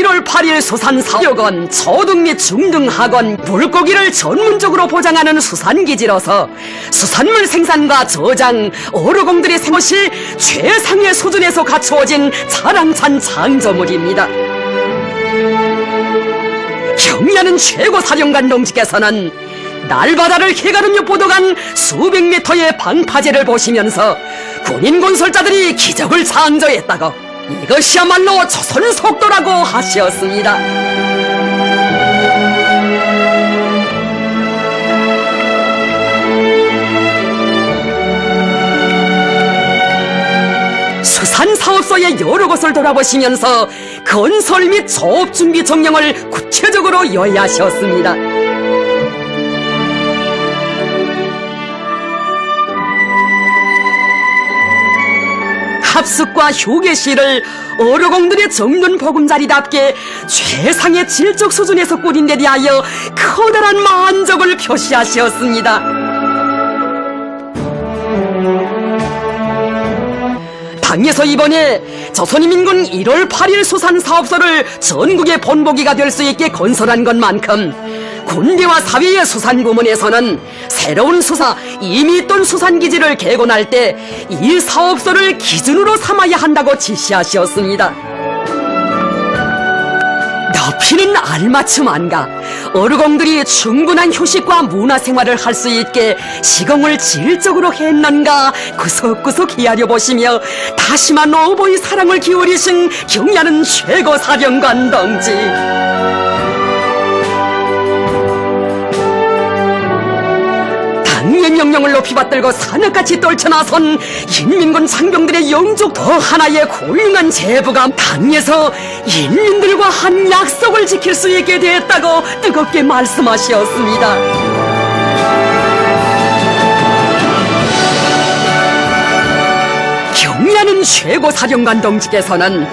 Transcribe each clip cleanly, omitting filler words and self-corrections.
1월 8일 수산사육원 초등 및 중등학원 물고기를 전문적으로 보장하는 수산기지로서 수산물 생산과 저장, 어류공들의 생것이 최상의 수준에서 갖추어진 자랑찬 창조물입니다. 경리하는 최고 사령관 동지께서는 날바다를 해가르며 뻗어간 수백 미터의 방파제를 보시면서 군인 건설자들이 기적을 창조했다고, 이것이야말로 조선 속도라고 하시었습니다. 수산사업소의 여러 곳을 돌아보시면서 건설 및 조업 준비 정령을 구체적으로 요약하셨습니다. 합숙과 휴게실을 어류공들의 정년 보금자리답게 최상의 질적 수준에서 꾸린 데 대하여 커다란 만족을 표시하셨습니다. 당에서 이번에 조선인민군 1월 8일 수산사업소를 전국의 본보기가 될 수 있게 건설한 것만큼 군대와 사회의 수산부문에서는 새로운 수사, 이미 있던 수산기지를 개건할 때 이 사업소를 기준으로 삼아야 한다고 지시하셨습니다. 높이는 알맞춤 안가 어류공들이 충분한 휴식과 문화생활을 할 수 있게 시공을 질적으로 했는가 구석구석 헤아려보시며 다시만 어버이 사랑을 기울이신 경리하는 최고사령관 동지, 당의 명령을 높이 받들고 산업같이 떨쳐나선 인민군 장병들의 영족 더 하나의 훌륭한 제부가 당에서 인민들과 한 약속을 지킬 수 있게 됐다고 뜨겁게 말씀하셨습니다. 경리하는 최고사령관 동지께서는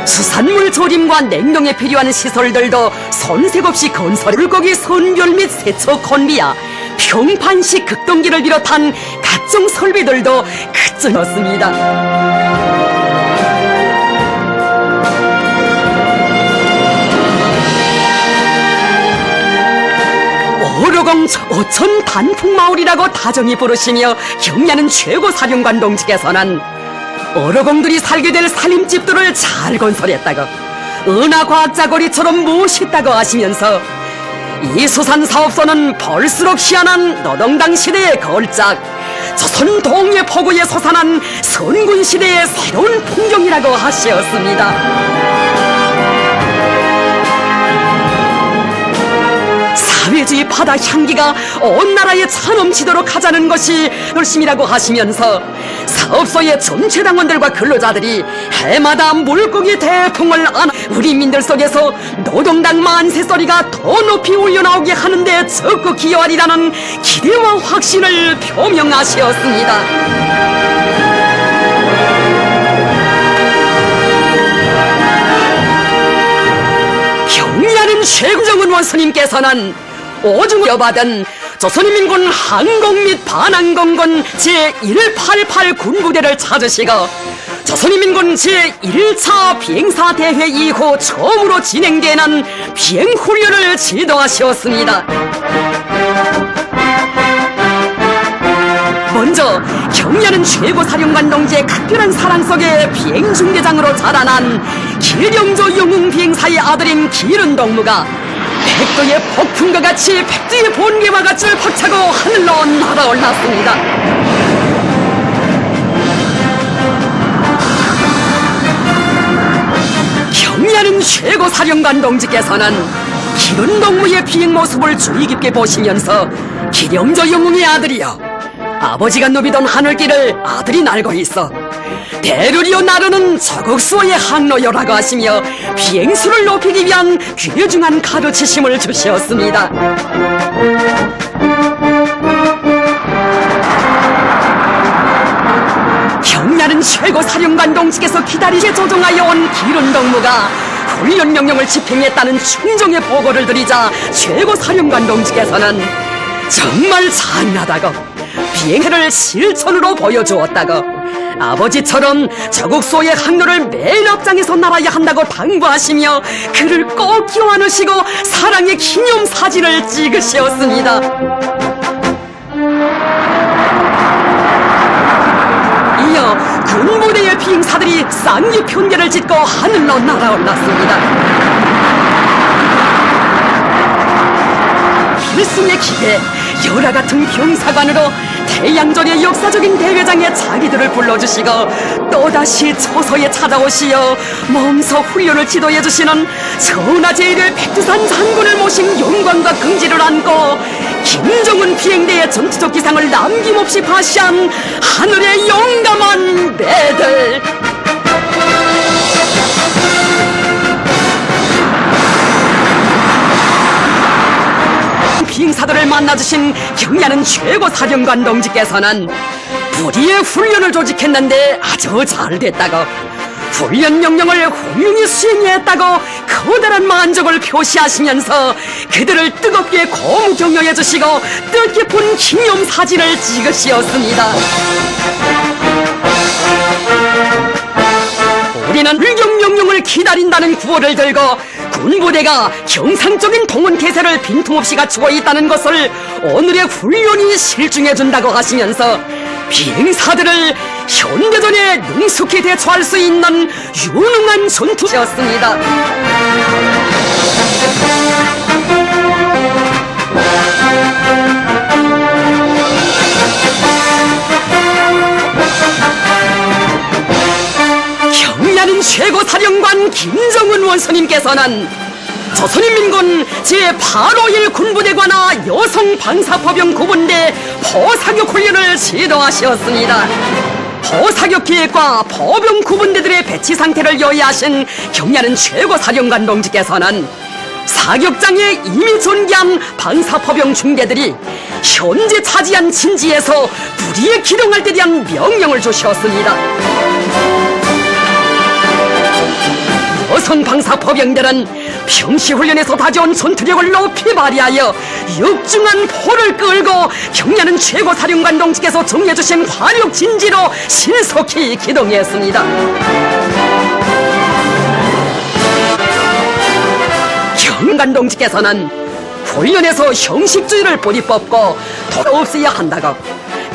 수산물 조림과 냉동에 필요한 시설들도 손색 없이 건설, 물고기 선별 및 세척 건비야 평판식 극동기를 비롯한 각종 설비들도 갖춰놨습니다. 어류공 어촌 단풍마을이라고 다정히 부르시며 경리하는 최고사령관 동지께서는 어류공들이 살게 될 살림집들을 잘 건설했다고, 은하과학자거리처럼 멋있다고 하시면서 이 수산사업소는 볼수록 희한한 노동당 시대의 걸작, 조선 동해포구에 솟아난 선군시대의 새로운 풍경이라고 하셨습니다. 사회주의 바다 향기가 온 나라에 차넘치도록 하자는 것이 열심이라고 하시면서 사업소의 전체 당원들과 근로자들이 해마다 물고기 대풍을 안아 우리 민들 속에서 노동당 만세 소리가 더 높이 울려나오게 하는데 적극 기여하리라는 기대와 확신을 표명하셨습니다. 경리하는 최정은 원수님께서는 오중을 이어받은 조선인민군 항공 및 반항공군 제188 군부대를 찾으시고 조선인민군 제1차 비행사 대회 이후 처음으로 진행되는 비행훈련을 지도하셨습니다. 먼저 경리하는 최고사령관 동지의 각별한 사랑 속에 비행중대장으로 자라난 기령조 영웅 비행사의 아들인 기른동무가 백도의 폭풍과 같이 백두의 번개와 같이 벅차고 하늘로 날아올랐습니다. 경리하는 최고사령관 동지께서는 기른동무의 비행 모습을 주의 깊게 보시면서 기령조 영웅의 아들이여, 아버지가 누비던 하늘길을 아들이 날고 있어 대류리어 나르는 저국수의 항로여라고 하시며 비행수를 높이기 위한 귀중한 가르치심을 주셨습니다. 경리하는 최고사령관 동지께서 기다리게 조종하여 온 기른동무가 훈련 명령을 집행했다는 충정의 보고를 드리자 최고사령관 동지께서는 정말 잔인하다고 비행회를 실천으로 보여주었다고 아버지처럼 저국소의 항로를 맨 앞장에서 날아야 한다고 당부하시며 그를 꼭 껴안으시고 사랑의 기념사진을 찍으셨습니다. 이어 군부대의 비행사들이 쌍유 편대를 짓고 하늘로 날아올랐습니다. 필승의 기대, 열화 같은 병사관으로 태양전의 역사적인 대회장에 자기들을 불러주시고 또다시 초소에 찾아오시어 몸소 훈련을 지도해주시는 천하제일의 백두산 장군을 모신 영광과 긍지를 안고 김정은 비행대의 전투적 기상을 남김없이 발시한 하늘의 용감한 배들. 비행사들을 만나주신 경야는 최고사령관 동지께서는 부디의 훈련을 조직했는데 아주 잘 됐다고, 훈련 명령을 훌륭히 수행했다고 커다란 만족을 표시하시면서 그들을 뜨겁게 고무 격려해 주시고 뜻깊은 기념사진을 찍으시었습니다. 우리는 불경 명령을 기다린다는 구호를 들고 군부대가 정상적인 동원 태세를 빈틈없이 갖추고 있다는 것을 오늘의 훈련이 실증해준다고 하시면서 비행사들을 현대전에 능숙히 대처할 수 있는 유능한 전투였습니다. 경야는 최고사령관 김정은 원수님께서는 조선인민군 제851 군부대관아 여성방사포병 구분대 포사격 훈련을 지도하셨습니다. 포사격 기획과 포병 구분대들의 배치 상태를 요의하신 경야는 최고사령관 동지께서는 사격장에 이미 존기한 방사포병 중대들이 현재 차지한 진지에서 무리에 기동할 때 대한 명령을 주셨습니다. 여성 방사포병들은 평시훈련에서 다져온 전투력을 높이 발휘하여 육중한 포를 끌고 경야는 최고사령관 동지께서 정해주신 화력 진지로 신속히 기동했습니다. 경관 동지께서는 훈련에서 형식주의를 뿌리 뽑고 더 없어야 한다고,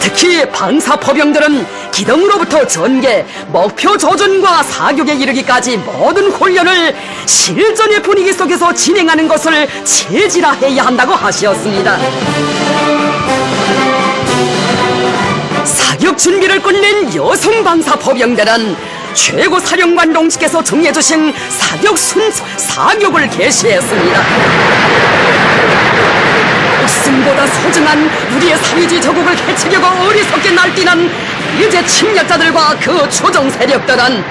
특히 방사포병들은 기동으로부터 전개, 목표 조준과 사격에 이르기까지 모든 훈련을 실전의 분위기 속에서 진행하는 것을 체질화해야 한다고 하셨습니다. 사격 준비를 끝낸 여성 방사포병들은 최고사령관 동지께서 정해주신 사격을 개시했습니다. 목숨보다 소중한 우리의 사회주의 조국을 해치려고 어리석게 날뛰는 일제 침략자들과 그 조정 세력들은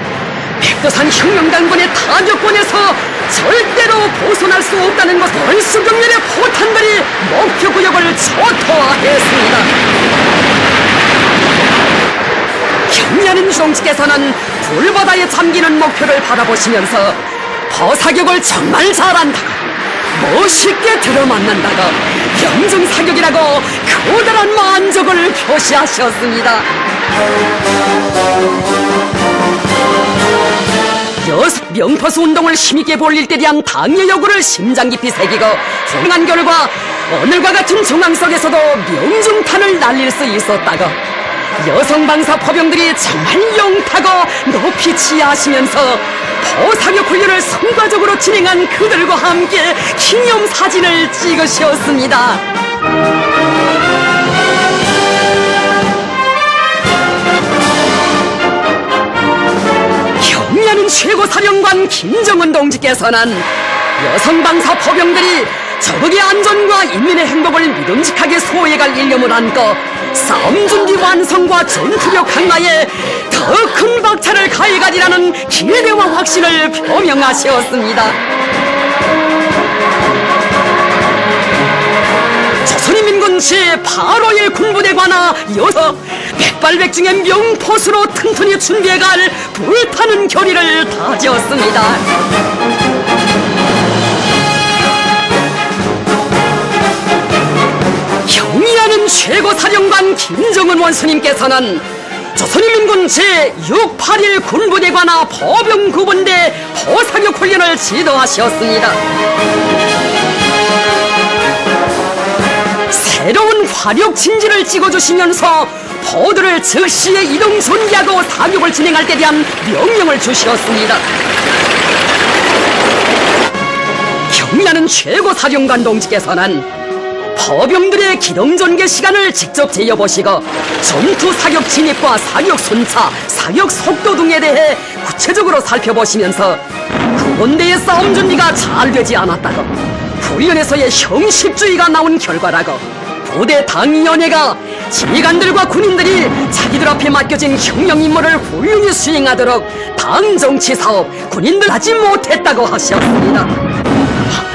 백두산 혁명당군의 타격권에서 절대로 벗어날 수 없다는 것, 벌수경련의 포탄들이 목표구역을 초토화했습니다. 경야는 동지께서는 불바다에 잠기는 목표를 바라보시면서 포사격을 정말 잘한다고, 멋있게 들어맞는다고, 영정사격이라고 커다란 만족을 표시하셨습니다. 명포수 운동을 힘있게 벌릴 때 대한 당의 요구를 심장 깊이 새기고 훌륭한 결과 오늘과 같은 정황 속에서도 명중탄을 날릴 수 있었다고, 여성 방사포병들이 정말 용타고 높이 치하하시면서 포사격 훈련을 성과적으로 진행한 그들과 함께 기념사진을 찍으셨습니다. 경야는 최고사령관 김정은 동지께서는 여성 방사포병들이 적의 안전과 인민의 행복을 믿음직하게 소해갈 일념을 안고 싸움 준비 완성과 전투력 강화에 더 큰 박차를 가해가리라는 기대와 확신을 표명하셨습니다. 조선인민군 제851 군부대관아 여서 백발백중의 명포수로 튼튼히 준비해갈 불타는 결의를 다졌습니다. 경의하는 최고사령관 김정은 원수님께서는 조선인민군 제681 군부대관아 포병구분대 포사격 훈련을 지도하셨습니다. 새로운 화력 진지를 찍어주시면서 포들을 즉시에 이동 전개하고 사격을 진행할 때 대한 명령을 주셨습니다. 경의하는 최고사령관 동지께서는 포병들의 기동전개 시간을 직접 재어보시고 전투 사격 진입과 사격 순차, 사격 속도 등에 대해 구체적으로 살펴보시면서 군대의 싸움 준비가 잘 되지 않았다고, 훈련에서의 형식주의가 나온 결과라고, 부대 당위원회가 지휘관들과 군인들이 자기들 앞에 맡겨진 형령 임무를 훌륭히 수행하도록 당 정치 사업, 군인들 하지 못했다고 하셨습니다.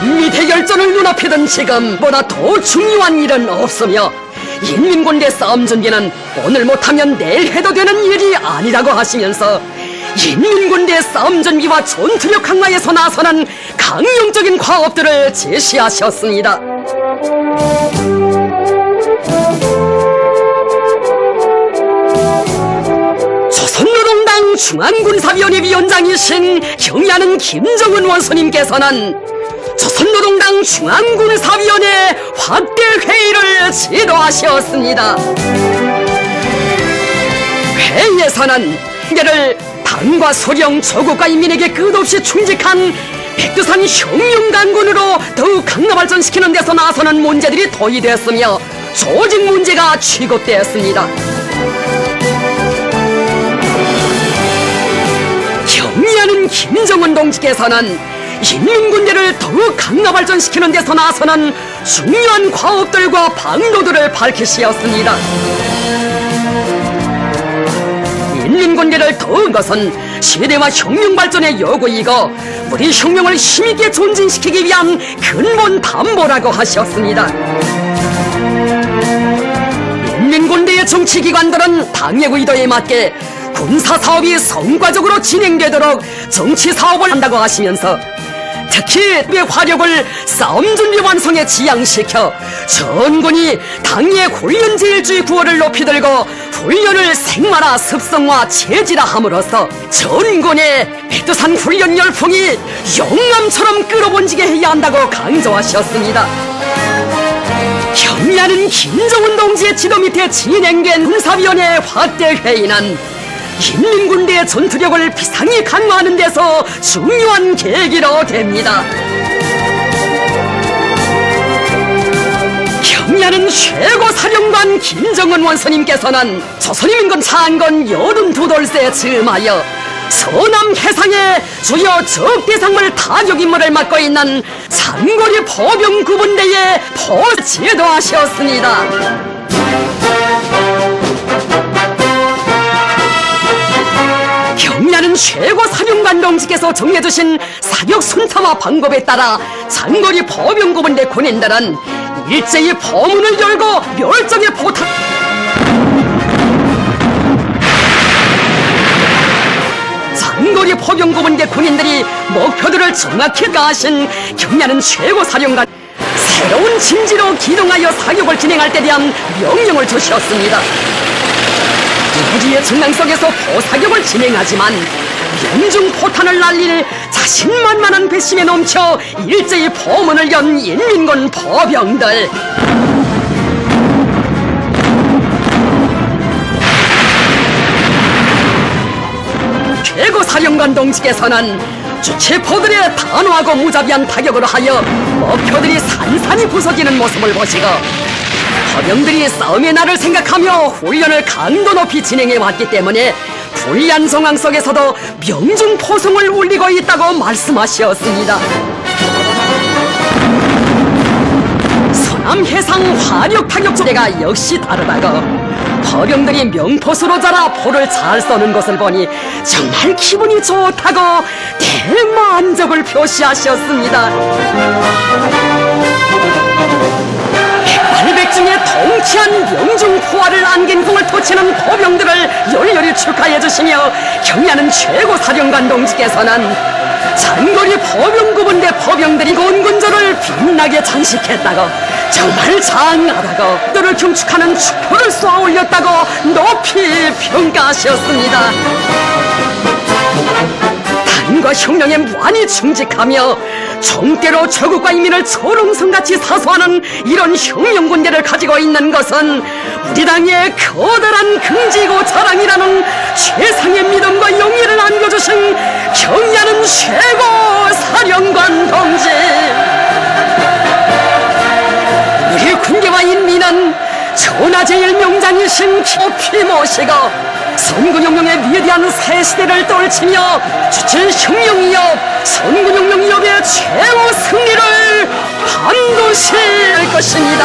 한미 대결전을 눈앞에 둔 지금보다 더 중요한 일은 없으며 인민군대 싸움 준비는 오늘 못하면 내일 해도 되는 일이 아니라고 하시면서 인민군대 싸움 준비와 전투력 강화에서 나서는 강령적인 과업들을 제시하셨습니다. 조선노동당 중앙군사위원회 위원장이신 경의하는 김정은 원수님께서는 조선노동당 중앙군사위원회 확대 회의를 지도하셨습니다. 회의에서는 이를 당과 소령, 조국과 인민에게 끝없이 충직한 백두산 혁명강군으로 더욱 강화 발전시키는 데서 나서는 문제들이 도의됐으며 조직 문제가 취급되었습니다. 경의하는 김정은 동지께서는 인민군대를 더욱 강화 발전시키는 데서 나서는 중요한 과업들과 방도들을 밝히시었습니다. 인민군대를 더운 것은 시대와 혁명 발전의 요구이고 우리 혁명을 힘있게 존진시키기 위한 근본 담보라고 하셨습니다. 인민군대의 정치기관들은 당의 의도에 맞게 군사사업이 성과적으로 진행되도록 정치사업을 한다고 하시면서 특히 화력을 싸움 준비 완성에 지향시켜 전군이 당의 훈련제일주의 구호를 높이 들고 훈련을 생활화, 습성화, 체질화함으로써 전군의 백두산 훈련 열풍이 용암처럼 끌어번지게 해야 한다고 강조하셨습니다. 경의하는 김정은 동지의 지도 밑에 진행된 군사위원회 확대회의는 인민군대의 전투력을 비상히 강화하는 데서 중요한 계기로 됩니다. 경의하는 최고사령관 김정은 원수님께서는 조선인민군 창건 82돌세 즈음하여 서남 해상의 주요 적대상물 타격 임무를 맡고 있는 장거리 포병구분대의 포지도하셨습니다. 경의하는 최고사령관 동지께서 정해주신 사격 순차와 방법에 따라 장거리 포병구분대 군인들은 일제히 포문을 열고 멸종의 포탄 장거리 포병구분대 군인들이 목표들을 정확히 가하신 경의하는 최고사령관 새로운 진지로 기동하여 사격을 진행할 때 대한 명령을 주셨습니다. 우리의 정랑 속에서 포사격을 진행하지만 명중 포탄을 날릴 자신만만한 배심에 넘쳐 일제히 포문을 연 인민군 포병들, 최고사령관 동지께서는 주체포들의 단호하고 무자비한 타격으로 하여 목표들이 산산이 부서지는 모습을 보시고 포병들이 싸움의 날을 생각하며 훈련을 강도 높이 진행해왔기 때문에 불리한 상황 속에서도 명중포성을 울리고 있다고 말씀하셨습니다. 서남해상 화력타격조대가 역시 다르다고 포병들이 명포수로 자라 포를 잘 쏘는 것을 보니 정말 기분이 좋다고 대만족을 표시하셨습니다. 백발백중에 통쾌한 명중포화를 안긴 공을 토치는 포병들을 열렬히 축하해주시며 경의하는 최고사령관 동지께서는 장거리 포병구분대 포병들이 곤군조를 겁나게 장식했다고, 정말 장하다고, 너를 경축하는 축포를 쏘아 올렸다고 높이 평가하셨습니다. 단과 혁명에 무한히 충직하며 정대로 조국과 인민을 초롱성같이 사수하는 이런 혁명군대를 가지고 있는 것은 우리 당의 커다란 긍지고 자랑이라는 최상의 믿음과 용기를 안겨주신 경의하는 최고 사령관 동지. 우리 군대와 인민은 천하제일 명장이신 깊이 모시고 선군혁명의 위대한 새 시대를 떨치며 주칠 혁명이업, 선군혁명이업의 최후 승리를 반드시 할 것입니다.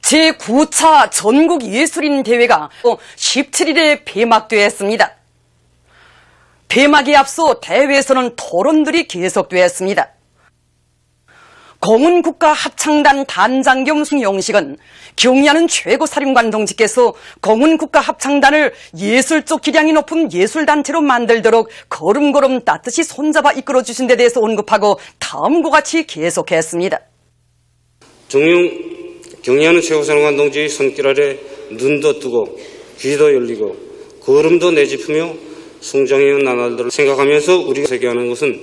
제9차 전국예술인 대회가 17일에 폐막되었습니다. 폐막에 앞서 대회에서는 토론들이 계속되었습니다. 공훈국가합창단 단장 겸 숭용식은 경의하는 최고사령관 동지께서 공훈국가합창단을 예술적 기량이 높은 예술단체로 만들도록 걸음걸음 따뜻이 손잡아 이끌어주신 데 대해서 언급하고 다음과 같이 계속했습니다. 경의하는 최고사령관 동지의 손길 아래 눈도 뜨고 귀도 열리고 걸음도 내짚으며 숭장해온 나날들을 생각하면서 우리가 세계하는 것은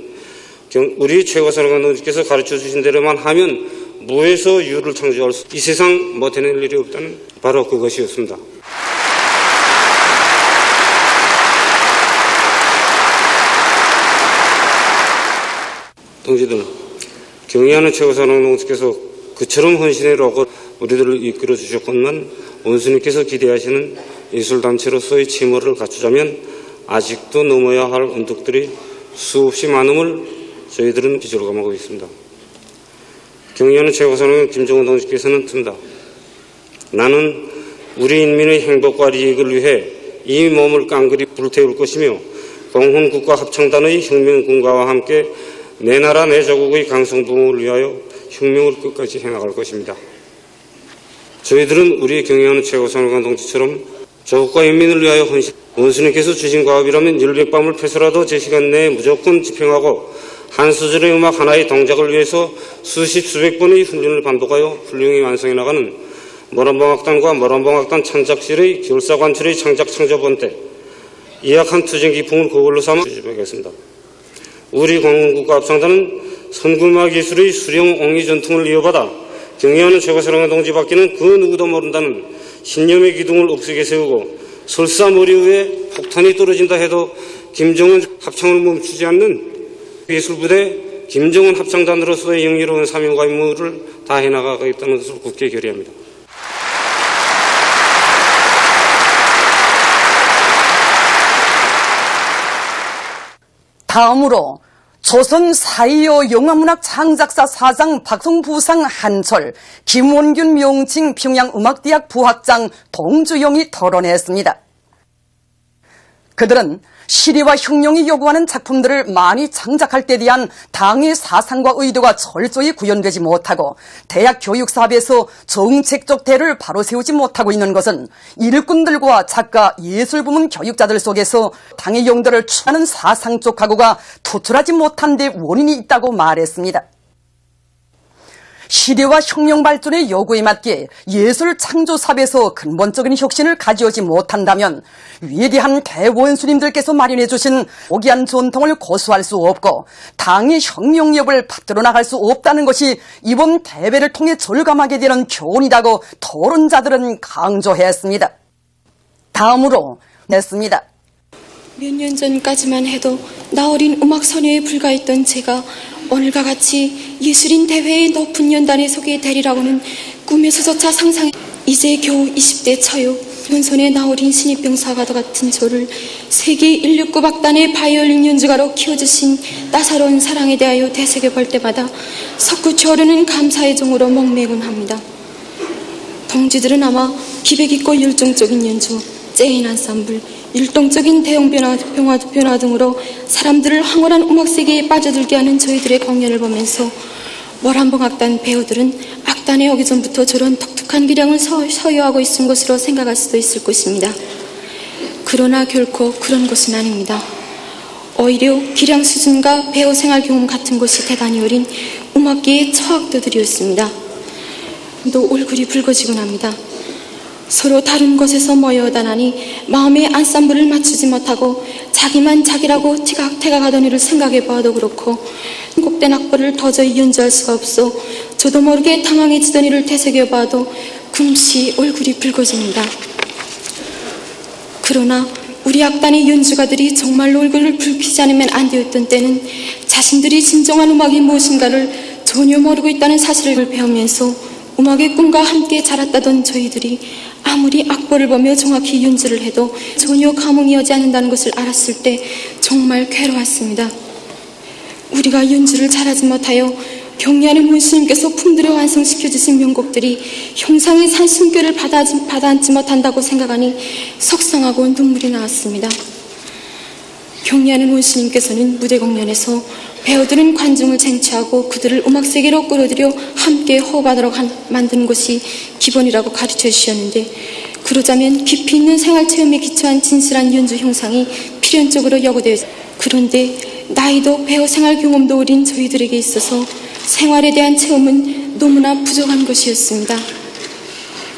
우리 최고사령관 동지께서 가르쳐 주신 대로만 하면 무에서 유를 창조할 수, 이 세상 뭐 되는 일이 없다는 바로 그것이었습니다. 동지들, 경의하는 최고사령관 동지께서 그처럼 헌신의 로고 우리들을 이끌어 주셨건만 원수님께서 기대하시는 예술단체로서의 취모를 갖추자면 아직도 넘어야 할 언덕들이 수없이 많음을 저희들은 기절감하고 있습니다. 경의하는 최고사령관 김정은 동지께서는 튼다. 나는 우리 인민의 행복과 이익을 위해 이 몸을 깡그리 불태울 것이며 공훈국가합창단의 혁명군가와 함께 내 나라 내 조국의 강성붕을 위하여 혁명을 끝까지 해나갈 것입니다. 저희들은 우리 경의하는 최고사령관 동지처럼 조국과 인민을 위하여 헌신, 원수님께서 주신 과업이라면 100밤을 패서라도 제 시간 내에 무조건 집행하고 한 소절의 음악 하나의 동작을 위해서 수십 수백 번의 훈련을 반복하여 훌륭히 완성해 나가는 모란봉악단과 모란봉악단 창작실의 결사관철의 창작 창조본 때 이약한 투쟁 기풍을 그걸로 삼아 주시겠습니다. 우리 공훈국가합창단은 선구음악 예술의 수령 옹의 전통을 이어받아 경의하는 최고사령관 동지밖에는 그 누구도 모른다는 신념의 기둥을 억세게 세우고 설사 머리 위에 폭탄이 떨어진다 해도 김정은 합창을 멈추지 않는 예술부대 김정은 합창단으로서의 영예로운 사명과 임무를 다해 나가겠다는 것을 굳게 결의합니다. 다음으로 조선 4.25 영화문학 창작사 사장 박성부상 한철, 김원균 명칭 평양음악대학 부학장 동주영이 토론했습니다. 그들은 시대와 혁명이 요구하는 작품들을 많이 창작할 때 대한 당의 사상과 의도가 철저히 구현되지 못하고 대학 교육사업에서 정책적 대를 바로 세우지 못하고 있는 것은 일꾼들과 작가, 예술부문 교육자들 속에서 당의 용도를 추구하는 사상적 각오가 투철하지 못한 데 원인이 있다고 말했습니다. 시대와 혁명 발전의 요구에 맞게 예술 창조 사업에서 근본적인 혁신을 가져오지 못한다면 위대한 대원수님들께서 마련해 주신 고귀한 전통을 고수할 수 없고 당의 혁명력을 받들어 나갈 수 없다는 것이 이번 대회를 통해 절감하게 되는 교훈이라고 토론자들은 강조했습니다. 다음으로 냈습니다. 몇 년 전까지만 해도 나 어린 음악소녀에 불과했던 제가 오늘과 같이 예술인 대회의 높은 연단에 속에 되리라고는 꿈에서조차 상상. 이제 겨우 20대 처요. 현손의 나 어린 신입병사와 같은 저를 세계 169 박단의 바이올린 연주가로 키워주신 따사로운 사랑에 대하여 되새겨볼 때마다 솟구쳐 오르는 감사의 정으로 목매곤 합니다. 동지들은 아마 기백있고 열정적인 연주, 재인 안sam블, 율동적인 대형 변화 등으로 사람들을 황홀한 음악 세계에 빠져들게 하는 저희들의 공연을 보면서 모란봉악단 배우들은 악단에 오기 전부터 저런 독특한 기량을 소유하고 있은 것으로 생각할 수도 있을 것입니다. 그러나 결코 그런 것은 아닙니다. 오히려 기량 수준과 배우 생활 경험 같은 것이 대단히 어린 음악계의 처학도들이었습니다. 또 얼굴이 붉어지곤 합니다. 서로 다른 곳에서 모여오다 나니 마음의 안쌈블을 맞추지 못하고 자기만 자기라고 티각태각하던 일을 생각해 보아도 그렇고 곡된 악보를 도저히 연주할 수가 없어 저도 모르게 당황해지던 일을 되새겨 봐도 금시 얼굴이 붉어집니다. 그러나 우리 악단의 연주가들이 정말로 얼굴을 붉히지 않으면 안 되었던 때는 자신들이 진정한 음악이 무엇인가를 전혀 모르고 있다는 사실을 배우면서 음악의 꿈과 함께 자랐다던 저희들이 아무리 악보를 보며 정확히 연주를 해도 전혀 감흥이 오지 않는다는 것을 알았을 때 정말 괴로웠습니다. 우리가 연주를 잘하지 못하여 경리하는 원수님께서 품들여 완성시켜 주신 명곡들이 형상의 산 숨결을 받아안지 못한다고 생각하니 속상하고 눈물이 나왔습니다. 경리하는 원수님께서는 무대 공연에서 배우들은 관중을 쟁취하고 그들을 음악 세계로 끌어들여 함께 호흡하도록 만드는 것이 기본이라고 가르쳐 주셨는데, 그러자면 깊이 있는 생활체험에 기초한 진실한 연주 형상이 필연적으로 요구되어 있습니다. 그런데 나이도 배우 생활 경험도 어린 저희들에게 있어서 생활에 대한 체험은 너무나 부족한 것이었습니다.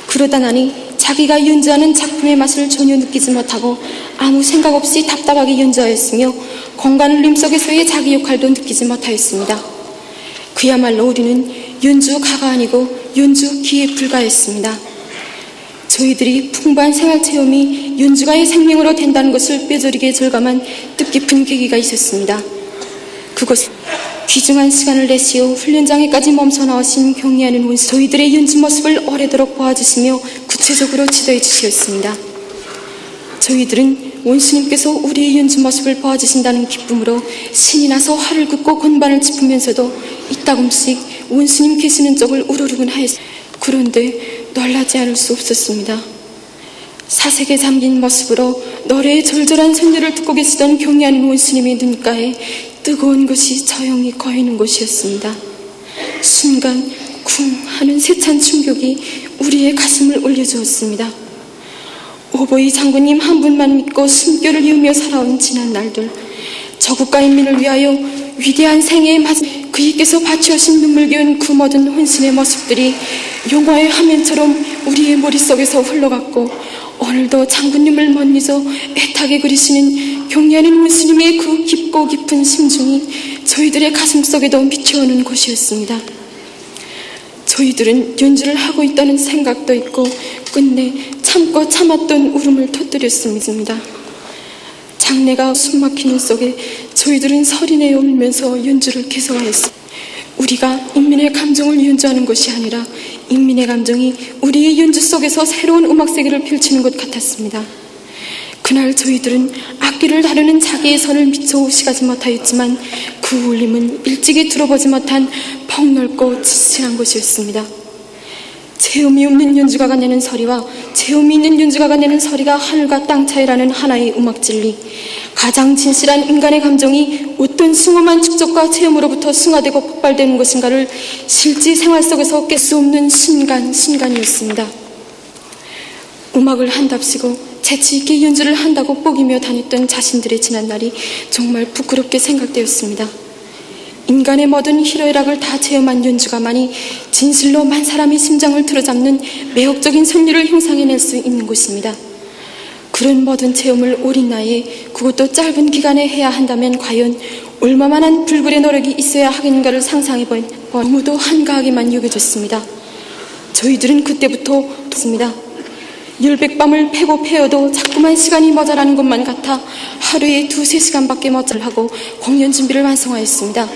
그러다 나니 자기가 연주하는 작품의 맛을 전혀 느끼지 못하고 아무 생각 없이 답답하게 연주하였으며 공간 울림 속에서의 자기 역할도 느끼지 못하였습니다. 그야말로 우리는 연주가가 아니고 연주기에 불과했습니다. 저희들이 풍부한 생활체험이 연주가의 생명으로 된다는 것을 뼈저리게 절감한 뜻깊은 계기가 있었습니다. 그것은 귀중한 시간을 내시어 훈련장에까지 멈춰 나오신 경리하는 원수, 저희들의 연주 모습을 오래도록 보아주시며 구체적으로 지도해 주시었습니다. 저희들은 원수님께서 우리의 연주 모습을 보아주신다는 기쁨으로 신이 나서 활을 긋고 건반을 짚으면서도 이따금씩 원수님 계시는 쪽을 우르르곤 하였습니다. 그런데 놀라지 않을 수 없었습니다. 사색에 잠긴 모습으로 노래의 절절한 선율을 듣고 계시던 경리하는 원수님의 눈가에 뜨거운 것이 조용히 고이는 것이었습니다. 순간 쿵 하는 세찬 충격이 우리의 가슴을 울려주었습니다. 오보이 장군님 한 분만 믿고 숨결을 이으며 살아온 지난 날들, 저국가 인민을 위하여 위대한 생애에 맞은 그이께서 바치오신 눈물겨운 그 모든 혼신의 모습들이 영화의 화면처럼 우리의 머릿속에서 흘러갔고, 오늘도 장군님을 못 잊어 애타게 그리시는 경리하는 원수님의 그 깊고 깊은 심중이 저희들의 가슴속에도 미쳐오는 곳이었습니다. 저희들은 연주를 하고 있다는 생각도 있고 끝내 참고 참았던 울음을 터뜨렸습니다. 장내가 숨막히는 속에 저희들은 소리내어 울면서 연주를 계속하였습니다. 우리가 인민의 감정을 연주하는 것이 아니라 인민의 감정이 우리의 연주 속에서 새로운 음악 세계를 펼치는 것 같았습니다. 그날 저희들은 악기를 다루는 자기의 선을 미처 오시가지 못하였지만 그 울림은 일찍이 들어보지 못한 폭넓고 지실한 것이었습니다. 체험이 없는 연주가가 내는 소리와 체험이 있는 연주가가 내는 소리가 하늘과 땅 차이라는 하나의 음악 진리, 가장 진실한 인간의 감정이 어떤 숭엄한 축적과 체험으로부터 승화되고 폭발되는 것인가를 실제 생활 속에서 깰 수 없는 순간이었습니다. 음악을 한답시고 재치있게 연주를 한다고 뽀기며 다녔던 자신들의 지난날이 정말 부끄럽게 생각되었습니다. 인간의 모든 희로애락을 다 체험한 연주가만이 진실로 만 사람의 심장을 틀어잡는 매혹적인 선율을 형상해낼 수 있는 곳입니다. 그런 모든 체험을 어린 나이에, 그것도 짧은 기간에 해야 한다면 과연 얼마만한 불굴의 노력이 있어야 하겠는가를 상상해본 너무도 한가하게만 여겨졌습니다. 저희들은 그때부터 습니다. 열백밤을 패고 패어도 자꾸만 시간이 모자라는 것만 같아 하루에 2-3시간밖에 못 하고 공연 준비를 완성하였습니다.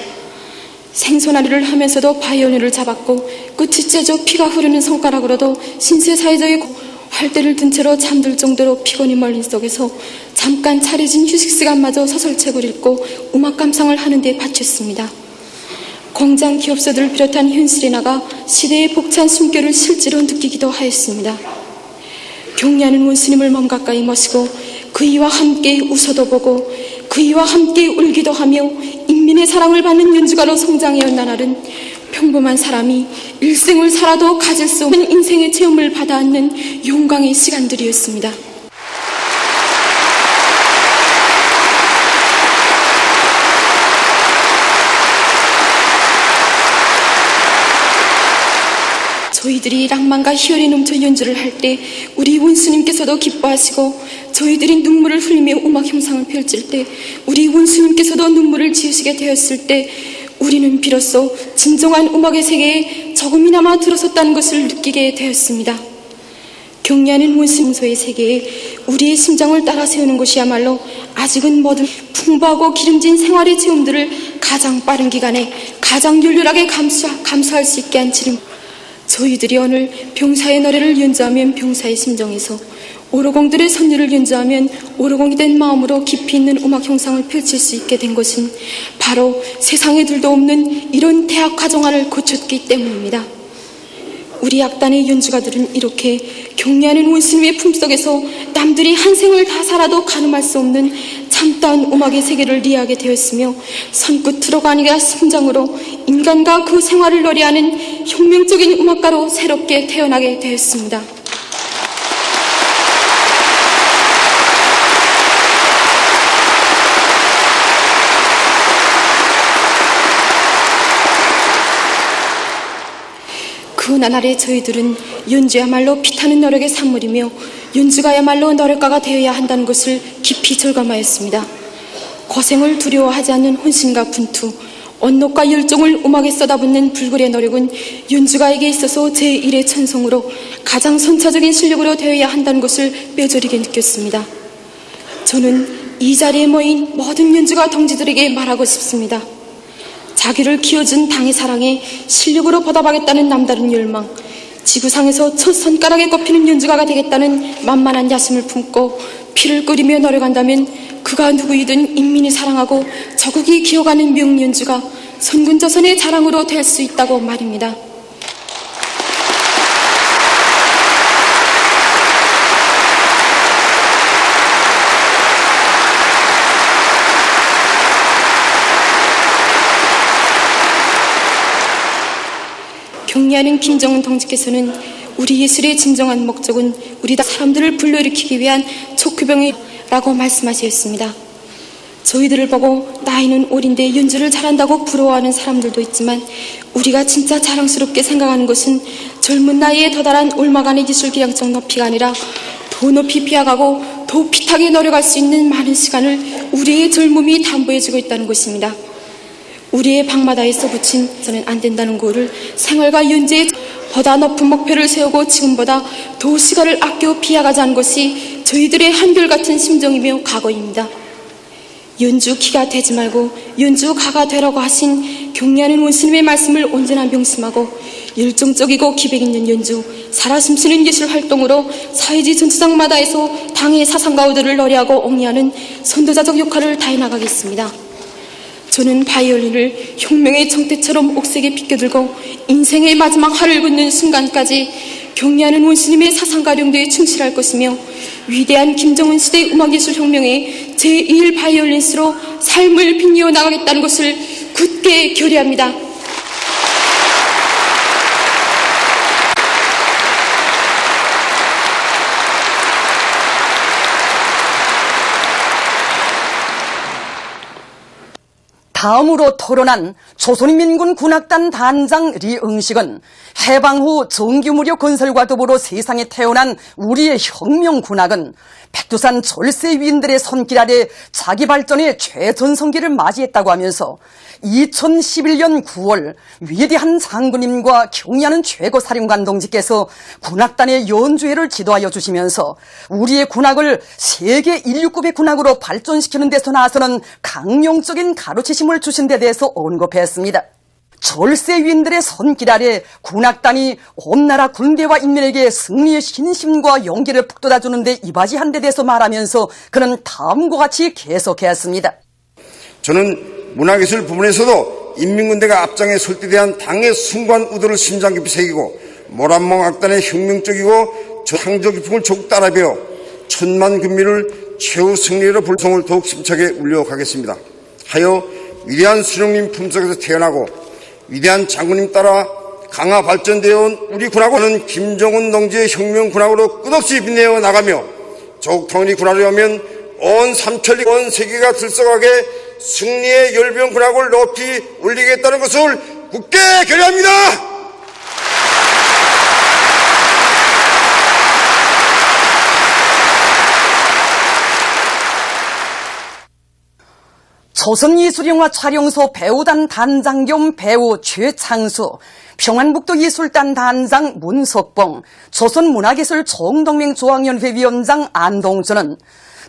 생소나리를 하면서도 바이올린을 잡았고 끝이 째져 피가 흐르는 손가락으로도 신세사회적의 활대를 든 채로 잠들 정도로 피곤이 몰린 속에서 잠깐 차려진 휴식 시간마저 소설책을 읽고 음악 감상을 하는 데 바쳤습니다. 공장 기업소들을 비롯한 현실에 나가 시대의 벅찬 숨결을 실제로 느끼기도 하였습니다. 경리하는 원수님을 몸 가까이 모시고 그이와 함께 웃어도 보고 그이와 함께 울기도 하며 인민의 사랑을 받는 연주가로 성장해온 나날은 평범한 사람이 일생을 살아도 가질 수 없는 인생의 체험을 받아안는 영광의 시간들이었습니다. 저희들이 낭만과 희열이 넘쳐 연주를 할 때 우리 원수님께서도 기뻐하시고, 저희들이 눈물을 흘리며 음악 형상을 펼칠 때 우리 원수님께서도 눈물을 지으시게 되었을 때 우리는 비로소 진정한 음악의 세계에 조금이나마 들어섰다는 것을 느끼게 되었습니다. 경리하는 원수님소의 세계에 우리의 심장을 따라 세우는 것이야말로 아직은 모든 풍부하고 기름진 생활의 체험들을 가장 빠른 기간에 가장 열렬하게 감수할 수 있게 한 지름. 저희들이 오늘 병사의 노래를 연주하면 병사의 심정에서 오로공들의 선율을 연주하면 오로공이 된 마음으로 깊이 있는 음악 형상을 펼칠 수 있게 된 것은 바로 세상에 둘도 없는 이런 대학 과정안을 거쳤기 때문입니다. 우리 악단의 연주가들은 이렇게 경리하는 원스님의 품속에서 남들이 한 생을 다 살아도 가늠할 수 없는 참다운 음악의 세계를 이해하게 되었으며 손끝으로가 아니라 심장으로 인간과 그 생활을 노래하는 혁명적인 음악가로 새롭게 태어나게 되었습니다. 그 나날에 저희들은 연주야말로 피타는 노력의 산물이며 연주가야말로 노력가가 되어야 한다는 것을 깊이 절감하였습니다. 고생을 두려워하지 않는 혼신과 분투, 언노과 열정을 음악에 쏟아붓는 불굴의 노력은 연주가에게 있어서 제1의 천성으로 가장 선차적인 실력으로 되어야 한다는 것을 뼈저리게 느꼈습니다. 저는 이 자리에 모인 모든 연주가 동지들에게 말하고 싶습니다. 자기를 키워준 당의 사랑에 실력으로 보답하겠다는 남다른 열망, 지구상에서 첫 손가락에 꼽히는 연주가가 되겠다는 만만한 야심을 품고 피를 끓이며 노력한다면 그가 누구이든 인민이 사랑하고 조국이 기억하는 명연주가 선군조선의 자랑으로 될 수 있다고 말입니다. 경리하는 김정은 동지께서는 우리 예술의 진정한 목적은 우리 사람들을 불러일으키기 위한 촉구병이라고 말씀하셨습니다. 저희들을 보고 나이는 어린데 연주를 잘한다고 부러워하는 사람들도 있지만 우리가 진짜 자랑스럽게 생각하는 것은 젊은 나이에 도달한 얼마간의 기술 기량적 높이가 아니라 더 높이 피어가고 더 핏하게 노력할 수 있는 많은 시간을 우리의 젊음이 담보해주고 있다는 것입니다. 우리의 방마다에 써붙인 저는 안 된다는 거를 생활과 연주에 보다 높은 목표를 세우고 지금보다 더 시간을 아껴 비약하지 않은 것이 저희들의 한결같은 심정이며 각오입니다. 연주기가 되지 말고 연주가가 되라고 하신 경리하는 원스님의 말씀을 언제나 명심하고 열정적이고 기백 있는 연주, 살아 숨쉬는 예술 활동으로 사회지 전투장마다에서 당의 사상과 의도를 노래하고 옹이하는 선도자적 역할을 다해 나가겠습니다. 저는 바이올린을 혁명의 정대처럼 옥색에 비껴들고 인생의 마지막 활을 긋는 순간까지 경리하는 원스님의 사상과 용도에 충실할 것이며 위대한 김정은 시대 음악예술혁명의 제1 바이올린스로 삶을 빛내어 나가겠다는 것을 굳게 결의합니다. 다음으로 토론한 조선인민군 군악단 단장 리응식은 해방 후 정규무료 건설과 더불어 세상에 태어난 우리의 혁명 군악은 백두산 절세 위인들의 손길 아래 자기 발전의 최전성기를 맞이했다고 하면서 2011년 9월 위대한 장군님과 경의하는 최고사령관 동지께서 군악단의 연주회를 지도하여 주시면서 우리의 군악을 세계 인류급의 군악으로 발전시키는 데서 나서는 강령적인 가르치심을 주신 데 대해서 언급했습니다. 절세위인들의 손길 아래 군악단이 온 나라 군대와 인민에게 승리의 신심과 용기를 북돋아주는 데 이바지한 데 대해서 말하면서 그는 다음과 같이 계속했습니다. 저는 문화예술 부분에서도 인민군대가 앞장에 설 때 대한 당의 숭고한 의도를 심장 깊이 새기고 모란몽 악단의 혁명적이고 창조 기풍을 조국 따라 배워 천만 군민을 최후 승리로 불성을 더욱 심차게 울려가겠습니다. 하여 위대한 수령님 품속에서 태어나고 위대한 장군님 따라 강화 발전되어 온 우리 군악원은 김정은 동지의 혁명 군악으로 끝없이 빛내어 나가며 조국 통일이 군화를 하면 온 삼천리 온 세계가 들썩하게 승리의 열병 군악을 높이 올리겠다는 것을 굳게 결의합니다. 조선예술영화 촬영소 배우단 단장 겸 배우 최창수, 평안북도 예술단 단장 문석봉, 조선문화예술 총동맹 조항연회 위원장 안동준은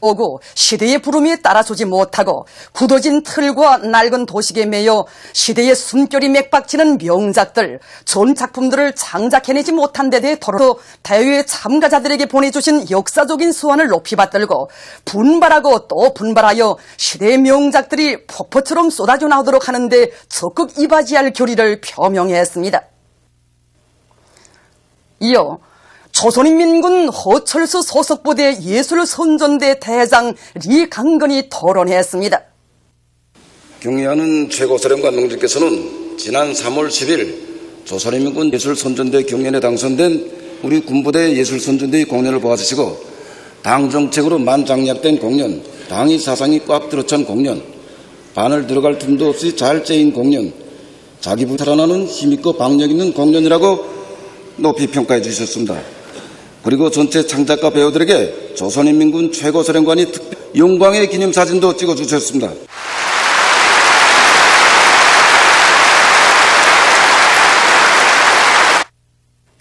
오고 시대의 부름에 따라서지 못하고 굳어진 틀과 낡은 도식에 매여 시대의 숨결이 맥박치는 명작들, 좋은 작품들을 창작해내지 못한 데 대해 더러 대회 참가자들에게 보내주신 역사적인 수완을 높이 받들고 분발하고 또 분발하여 시대의 명작들이 폭포처럼 쏟아져 나오도록 하는데 적극 이바지할 결의를 표명했습니다. 이어 조선인민군 허철수 소속부대 예술선전대 대장 리강건이 토론했습니다. 경의하는 최고사령관 동지께서는 지난 3월 10일 조선인민군 예술선전대 경연에 당선된 우리 군부대 예술선전대의 공연을 보아주시고 당 정책으로 만장약된 공연, 당의 사상이 꽉 들어찬 공연, 반을 들어갈 틈도 없이 잘 짜인 공연, 자기 살아나는 힘있고 박력 있는 공연이라고 높이 평가해 주셨습니다. 그리고 전체 창작가 배우들에게 조선인민군 최고사령관이 영광의 기념사진도 찍어주셨습니다.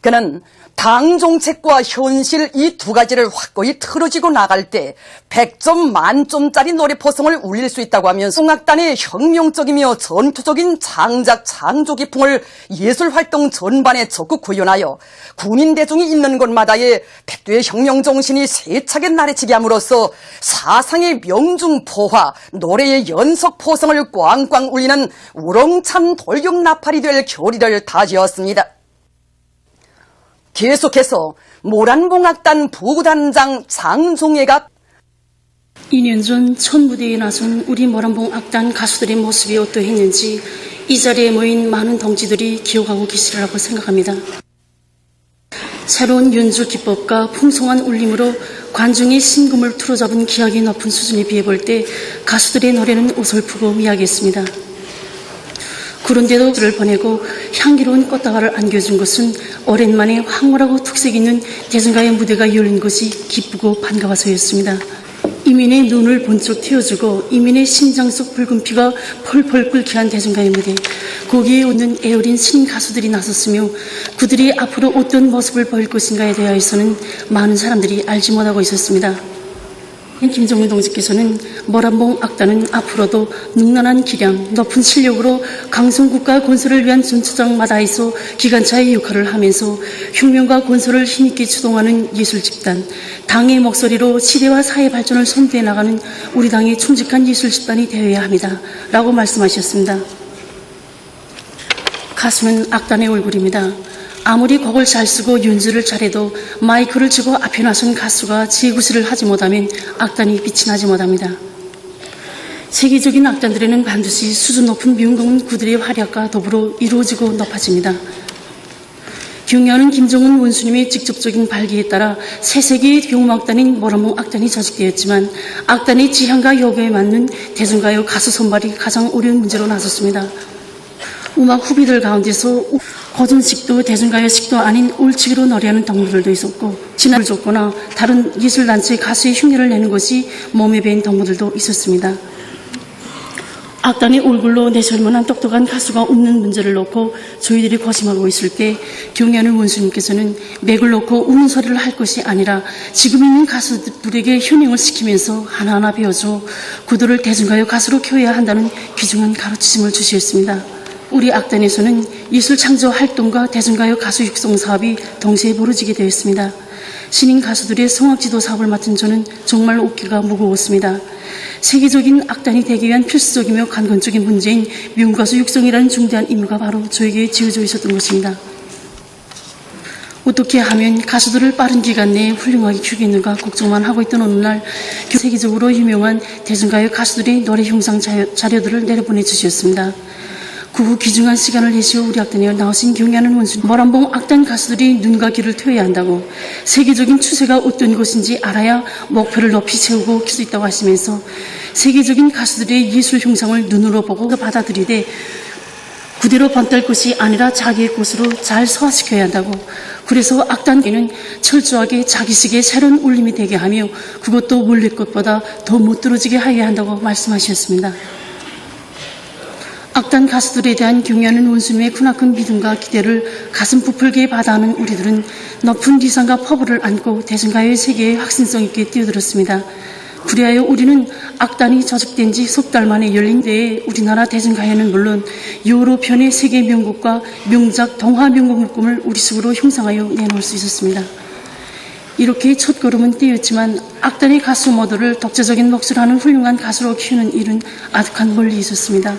그는 당 정책과 현실 이 두 가지를 확고히 틀어지고 나갈 때 100점 만점짜리 노래포성을 울릴 수 있다고 하면서 성악단의 혁명적이며 전투적인 창작 창조 기풍을 예술활동 전반에 적극 구현하여 군인 대중이 있는 곳마다의 백두의 혁명 정신이 세차게 나래치게 함으로써 사상의 명중포화, 노래의 연속포성을 꽝꽝 울리는 우렁찬 돌격나팔이 될 결의를 다지었습니다. 계속해서 모란봉악단 부단장 장종애가 2년 전 천무대에 나선 우리 모란봉악단 가수들의 모습이 어떠했는지 이 자리에 모인 많은 동지들이 기억하고 계시리라고 생각합니다. 새로운 연주 기법과 풍성한 울림으로 관중의 심금을 틀어잡은 기악이 높은 수준에 비해 볼 때 가수들의 노래는 어설프고 미약했습니다. 그런데도 그를 보내고 향기로운 꽃다발을 안겨준 것은 오랜만에 황홀하고 특색 있는 대중가요 무대가 열린 것이 기쁘고 반가워서였습니다. 이민의 눈을 번쩍 틔워주고 이민의 심장 속 붉은 피가 펄펄 끓게 한 대중가요 무대, 거기에 오는 애어린 신인 가수들이 나섰으며 그들이 앞으로 어떤 모습을 보일 것인가에 대하여서는 많은 사람들이 알지 못하고 있었습니다. 김정일 동지께서는 모란봉 악단은 앞으로도 능란한 기량, 높은 실력으로 강성국가 건설을 위한 전투장마다에서 기관차의 역할을 하면서 혁명과 건설을 힘있게 주동하는 예술집단, 당의 목소리로 시대와 사회 발전을 선도해 나가는 우리 당의 충직한 예술집단이 되어야 합니다. 라고 말씀하셨습니다. 가수는 악단의 얼굴입니다. 아무리 곡을 잘 쓰고 연주를 잘해도 마이크를 쥐고 앞에 나선 가수가 제구실을 하지 못하면 악단이 빛이 나지 못합니다. 세계적인 악단들에는 반드시 수준 높은 미운공은 그들의 활약과 더불어 이루어지고 높아집니다. 경의하는 김정은 원수님의 직접적인 발기에 따라 새 세계의 경음악단인 모란봉 악단이 조직되었지만 악단의 지향과 요구에 맞는 대중가요 가수 선발이 가장 어려운 문제로 나섰습니다. 음악 후비들 가운데서 고전식도 대중가요식도 아닌 올치기로 노래하는 동무들도 있었고 진화를 줬거나 다른 예술단체 가수의 흉내를 내는 것이 몸에 배인 동무들도 있었습니다. 악단의 얼굴로 내설만한 똑똑한 가수가 없는 문제를 놓고 저희들이 고심하고 있을 때 경의하는 원수님께서는 맥을 놓고 우는 소리를 할 것이 아니라 지금 있는 가수들에게 현행을 시키면서 하나하나 배워줘 그들을 대중가요 가수로 키워야 한다는 귀중한 가르치심을 주셨습니다. 우리 악단에서는 예술 창조 활동과 대중가요 가수 육성 사업이 동시에 벌어지게 되었습니다. 신인 가수들의 성악 지도 사업을 맡은 저는 정말 어깨가 무거웠습니다. 세계적인 악단이 되기 위한 필수적이며 간건적인 문제인 명가수 육성이라는 중대한 임무가 바로 저에게 지어져 있었던 것입니다. 어떻게 하면 가수들을 빠른 기간 내에 훌륭하게 키우겠는가 걱정만 하고 있던 어느 날 세계적으로 유명한 대중가요 가수들의 노래 형상 자료들을 내려보내 주셨습니다. 그 후 귀중한 시간을 내시어 우리 악단에 나오신 경의하는 원수 모란봉 악단 가수들이 눈과 귀를 트여야 한다고 세계적인 추세가 어떤 것인지 알아야 목표를 높이 세우고 킬 수 있다고 하시면서 세계적인 가수들의 예술 형상을 눈으로 보고 받아들이되 그대로 번떨 것이 아니라 자기의 것으로 잘 소화시켜야 한다고 그래서 악단계는 철저하게 자기식의 새로운 울림이 되게 하며 그것도 원래 것보다 더 못 들어지게 하여야 한다고 말씀하셨습니다. 악단 가수들에 대한 경의하는 원수님의 크나큰 믿음과 기대를 가슴 부풀게 받아하는 우리들은 높은 리상과 포부를 안고 대중가요의 세계에 확신성 있게 뛰어들었습니다. 그리하여 우리는 악단이 저작된 지 석 달 만에 열린 데에 우리나라 대중가요는 물론 유럽편의 세계 명곡과 명작 동화 명곡을 우리 속으로 형성하여 내놓을 수 있었습니다. 이렇게 첫걸음은 띄었지만 악단의 가수 모두를 독자적인 몫을 하는 훌륭한 가수로 키우는 일은 아득한 멀리 있었습니다.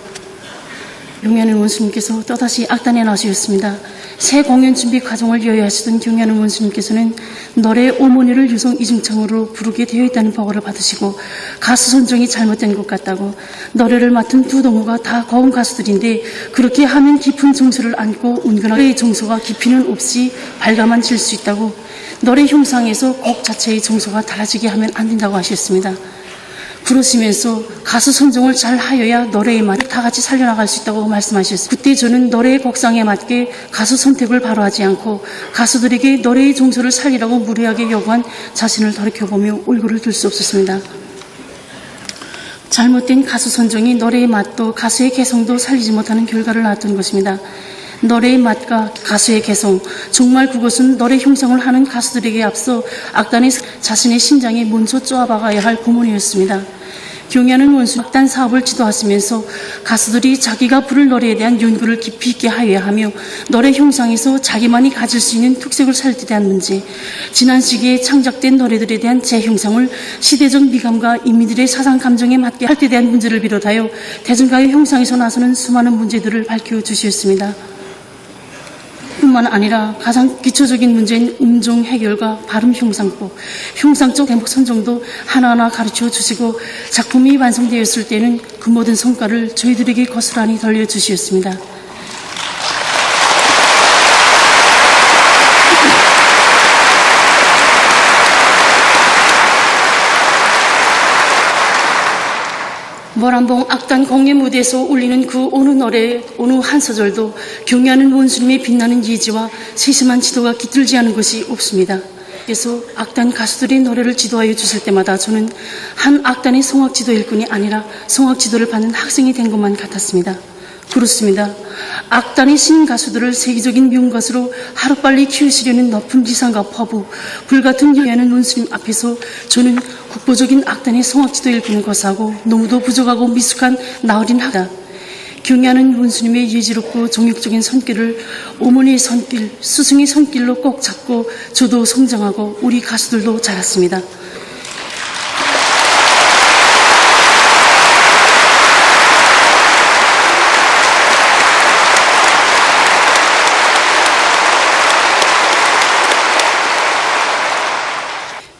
경야는 원수님께서 또다시 악단에 나서셨습니다. 새 공연 준비 과정을 여야하시던 경야는 원수님께서는 노래 어머니를 유성 이중창으로 부르게 되어 있다는 보고를 받으시고 가수 선정이 잘못된 것 같다고, 노래를 맡은 두 동무가 다 고음 가수들인데 그렇게 하면 깊은 정서를 안고 은근하게 정서가 깊이는 없이 발감만 질 수 있다고, 노래 형상에서 곡 자체의 정서가 달라지게 하면 안 된다고 하셨습니다. 그러시면서 가수 선정을 잘 하여야 노래의 맛을 다 같이 살려나갈 수 있다고 말씀하셨어요. 그때 저는 노래의 곡상에 맞게 가수 선택을 바로 하지 않고 가수들에게 노래의 정서를 살리라고 무리하게 요구한 자신을 돌이켜보며 얼굴을 들 수 없었습니다. 잘못된 가수 선정이 노래의 맛도 가수의 개성도 살리지 못하는 결과를 낳았던 것입니다. 노래의 맛과 가수의 개성, 정말 그것은 노래 형성을 하는 가수들에게 앞서 악단의 자신의 심장에 먼저 쪼아박아야 할 고문이었습니다. 경야는 원수 악단 사업을 지도하시면서 가수들이 자기가 부를 노래에 대한 연구를 깊이 있게 하여야 하며 노래 형상에서 자기만이 가질 수 있는 특색을 살릴 때 대한 문제, 지난 시기에 창작된 노래들에 대한 재형상을 시대적 미감과 인민들의 사상 감정에 맞게 할 때 대한 문제를 비롯하여 대중가요 형상에서 나서는 수많은 문제들을 밝혀주셨습니다. 뿐만 아니라 가장 기초적인 문제인 음정 해결과 발음 형상법, 형상적 대목 선정도 하나하나 가르쳐 주시고 작품이 완성되었을 때는 그 모든 성과를 저희들에게 고스란히 돌려주셨습니다. 모란봉 악단 공예 무대에서 울리는 그 어느 노래, 어느 한 소절도 경야는 원수님의 빛나는 예지와 세심한 지도가 깃들지 않은 것이 없습니다. 그래서 악단 가수들의 노래를 지도하여 주실 때마다 저는 한 악단의 성악 지도 일꾼이 아니라 성악 지도를 받는 학생이 된 것만 같았습니다. 그렇습니다. 악단의 신인 가수들을 세계적인 명가수로 하루빨리 키우시려는 높은 지상과 포부, 불같은 경야는 원수님 앞에서 저는 국보적인 악단의 성악지도 일꾼을 거사하고 너무도 부족하고 미숙한 나어린 학단, 경야는 원수님의 예지롭고 정욕적인 손길을 어머니의 손길, 스승의 손길로 꼭 잡고 저도 성장하고 우리 가수들도 자랐습니다.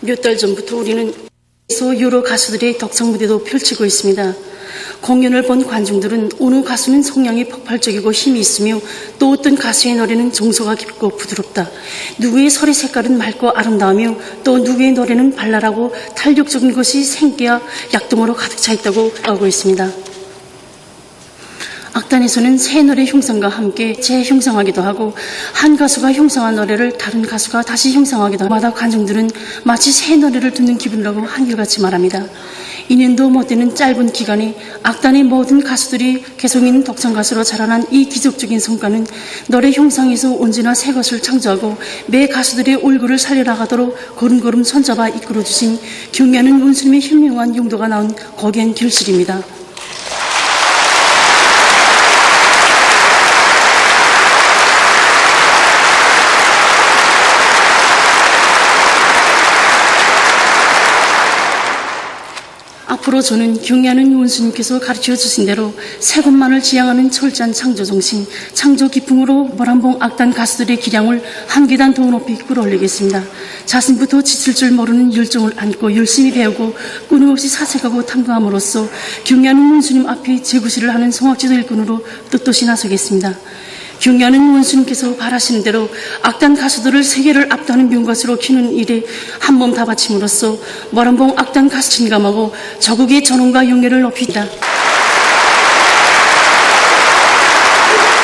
몇 달 전부터 우리는 여러 가수들의 덕성 무대도 펼치고 있습니다. 공연을 본 관중들은 어느 가수는 성량이 폭발적이고 힘이 있으며 또 어떤 가수의 노래는 정서가 깊고 부드럽다. 누구의 소리 색깔은 맑고 아름다우며 또 누구의 노래는 발랄하고 탄력적인 것이 생기와 약동으로 가득 차 있다고 알고 있습니다. 악단에서는 새 노래 형성과 함께 재형성하기도 하고 한 가수가 형성한 노래를 다른 가수가 다시 형성하기도 하고 마다 관중들은 마치 새 노래를 듣는 기분이라고 한결같이 말합니다. 2년도 못 되는 짧은 기간에 악단의 모든 가수들이 개성 있는 독창 가수로 자라난 이 기적적인 성과는 노래 형상에서 언제나 새 것을 창조하고 매 가수들의 얼굴을 살려나가도록 걸음걸음 손잡아 이끌어주신 경야는 원수님의 현명한 용도가 나온 거기엔 결실입니다. 앞으로 저는 경야는 원수님께서 가르쳐 주신 대로 새 것만을 지향하는 철저한 창조정신, 창조 기풍으로 모란봉 악단 가수들의 기량을 한 계단 더 높이 끌어올리겠습니다. 자신부터 지칠 줄 모르는 열정을 안고 열심히 배우고 끊임없이 사색하고 탐구함으로써 경야는 원수님 앞에 제구실을 하는 성악지도 일꾼으로 떳떳이 나서겠습니다. 경야는 원수님께서 바라시는 대로 악단 가수들을 세계를 압도하는 명가수로 키우는 일에 한 몸 다 바침으로써 모란봉 악단 가수 진감하고 조국의 전원과 영예를 높이다.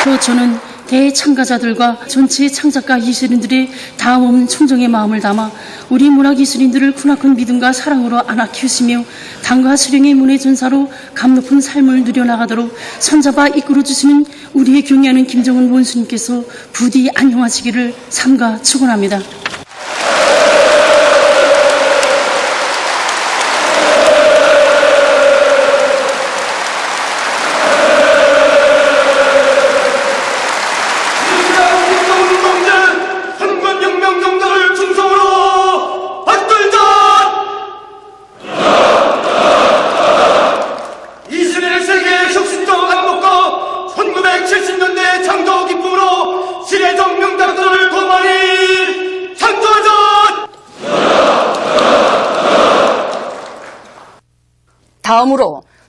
또 저는 대참가자들과 전체 창작가 예술인들의 다음 없는 충정의 마음을 담아 우리 문화예술인들을 크나큰 믿음과 사랑으로 안아 키우시며 당과 수령의 문의 전사로 감 높은 삶을 누려나가도록 손잡아 이끌어주시는 우리의 경애하는 김정은 원수님께서 부디 안녕하시기를 삼가 축원합니다.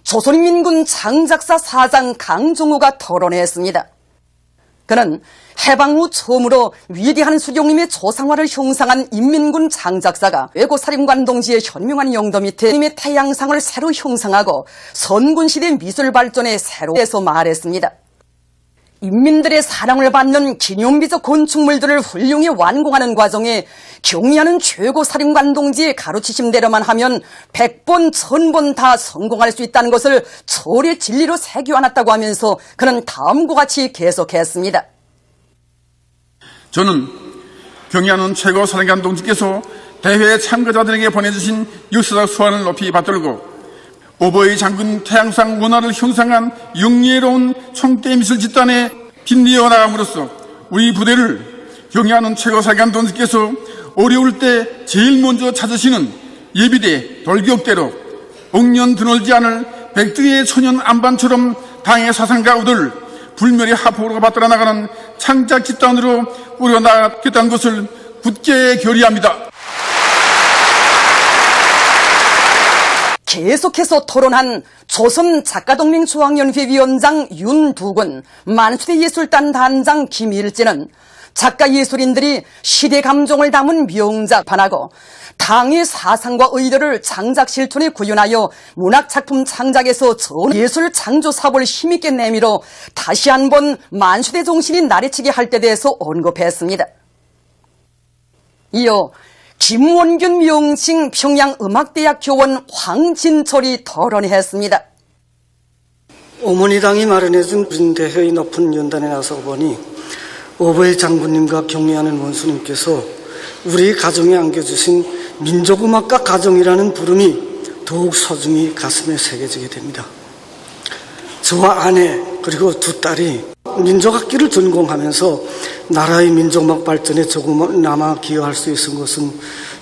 조선인민군 장작사 사장 강종우가 토론했습니다. 그는 해방 후 처음으로 위대한 수령님의 조상화를 형상한 인민군 장작사가 외고사령관 동지의 현명한 용도 밑에 님의 태양상을 새로 형상하고 선군시대 미술 발전에 새로에서 말했습니다. 인민들의 사랑을 받는 기념비적 건축물들을 훌륭히 완공하는 과정에 경의하는 최고사령관 동지의 가르치심대로만 하면 100번, 1000번 다 성공할 수 있다는 것을 절의 진리로 새겨안았다고 하면서 그는 다음과 같이 계속했습니다. 저는 경의하는 최고사령관 동지께서 대회 참가자들에게 보내주신 역사적 소환을 높이 받들고 오버웨이 장군 태양상 원화를 형상한 영예로운 총대미술 집단에 빛내어 나감으로써 우리 부대를 경의하는 최고사령관 동지께서 어려울 때 제일 먼저 찾으시는 예비대 돌격대로 억년 드놀지 않을 백두의 초년 안반처럼 당의 사상과 우들 불멸의 하폭으로 받들어 나가는 창작 집단으로 꾸려나가겠다는 것을 굳게 결의합니다. 계속해서 토론한 조선작가동맹 중앙연회 위원장 윤두근, 만수대예술단 단장 김일진은 작가 예술인들이 시대 감정을 담은 명작 반하고 당의 사상과 의도를 장작 실존에 구현하여 문학작품 창작에서 전 예술 창조 사업을 힘있게 내밀어 다시 한번 만수대 정신이 나래치게 할 때 대해서 언급했습니다. 이어 김원균 명칭 평양음악대학 교원 황진철이 토론했습니다. 어머니당이 마련해준 군대회의 높은 연단에 나서 보니 오버웨이 장군님과 경의하는 원수님께서 우리 가정에 안겨주신 민족음악가 가정이라는 부름이 더욱 소중히 가슴에 새겨지게 됩니다. 저와 아내 그리고 두 딸이 민족악기를 전공하면서 나라의 민족음악 발전에 조금나마 기여할 수 있은 것은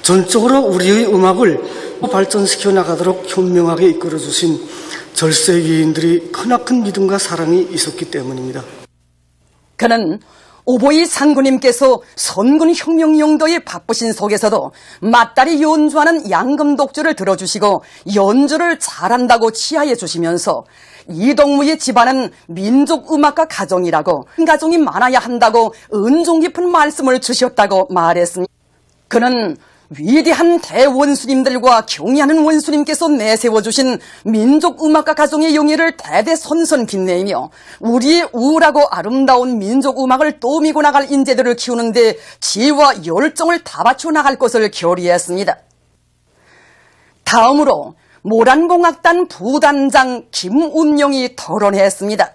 전적으로 우리의 음악을 발전시켜 나가도록 현명하게 이끌어주신 절세위인들이 크나큰 믿음과 사랑이 있었기 때문입니다. 그는 오보이 장군님께서 선군 혁명 용도에 바쁘신 속에서도 맞다리 연주하는 양금 독주를 들어주시고 연주를 잘한다고 치하해 주시면서 이동무의 집안은 민족음악가 가정이라고 가정이 많아야 한다고 은종 깊은 말씀을 주셨다고 말했습니다. 그는 위대한 대원수님들과 경의하는 원수님께서 내세워주신 민족음악가 가정의 영예를 대대손손 빛내며 우리의 우울하고 아름다운 민족음악을 떠미고 나갈 인재들을 키우는 데 지혜와 열정을 다 바쳐 나갈 것을 결의했습니다. 다음으로 모란공악단 부단장 김운영이 토론했습니다.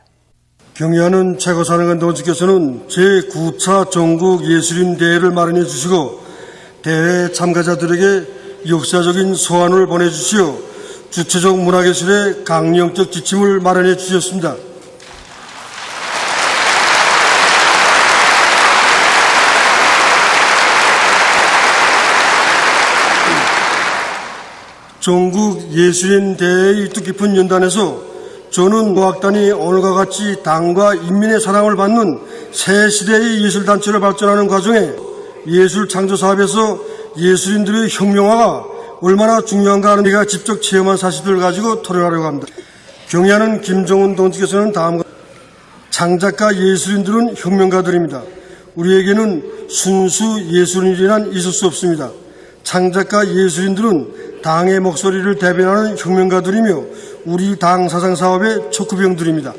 경의하는 최고사령관 동지께서는 제9차 전국예술인대회를 마련해 주시고 대회 참가자들에게 역사적인 소환을 보내주시어 주체적 문화예술의 강령적 지침을 마련해 주셨습니다. 전국예술인대회의 뜻깊은 연단에서 저는 노악단이 오늘과 같이 당과 인민의 사랑을 받는 새 시대의 예술단체로 발전하는 과정에 예술 창조 사업에서 예술인들의 혁명화가 얼마나 중요한가 하는 제가 직접 체험한 사실들을 가지고 토론하려고 합니다. 경의하는 김정은 동지께서는 다음과 창작가 예술인들은 혁명가들입니다. 우리에게는 순수 예술인이란 있을 수 없습니다. 창작가 예술인들은 당의 목소리를 대변하는 혁명가들이며 우리 당 사상 사업의 척후병들입니다.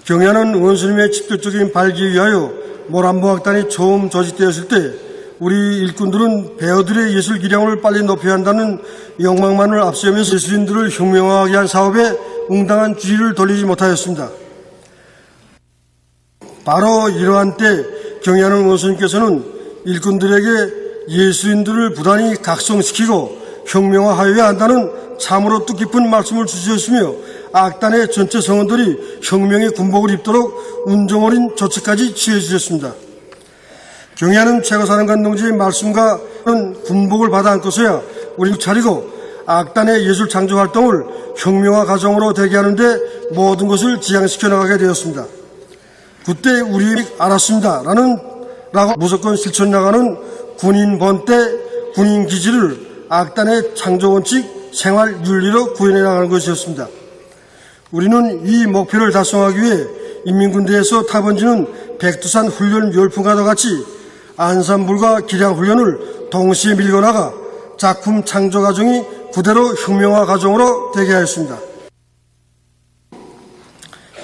경의하는 원수님의 직접적인 발기에 위하여 모란봉악단이 처음 조직되었을 때 우리 일꾼들은 배우들의 예술 기량을 빨리 높여야 한다는 욕망만을 앞세우면서 예술인들을 혁명화하게 한 사업에 응당한 주의를 돌리지 못하였습니다. 바로 이러한 때 경의하는 원수님께서는 일꾼들에게 예술인들을 부단히 각성시키고 혁명화하여야 한다는 참으로 뜻깊은 말씀을 주셨으며 악단의 전체 성원들이 혁명의 군복을 입도록 운정 어린 조치까지 취해 주셨습니다. 경의하는 최고사령관 동지의 말씀과 군복을 받아 안고서야 우리 차리고 악단의 예술 창조 활동을 혁명화 과정으로 되게 하는데 모든 것을 지향시켜 나가게 되었습니다. 그때 우리 알았습니다. 라고 무조건 실천 나가는 군인 본때 군인 기지를 악단의 창조 원칙 생활 윤리로 구현해 나가는 것이었습니다. 우리는 이 목표를 달성하기 위해 인민군대에서 타번지는 백두산 훈련 열풍과도 같이 안산불과 기량훈련을 동시에 밀고 나가 작품 창조 과정이 그대로 혁명화 과정으로 되게 하였습니다.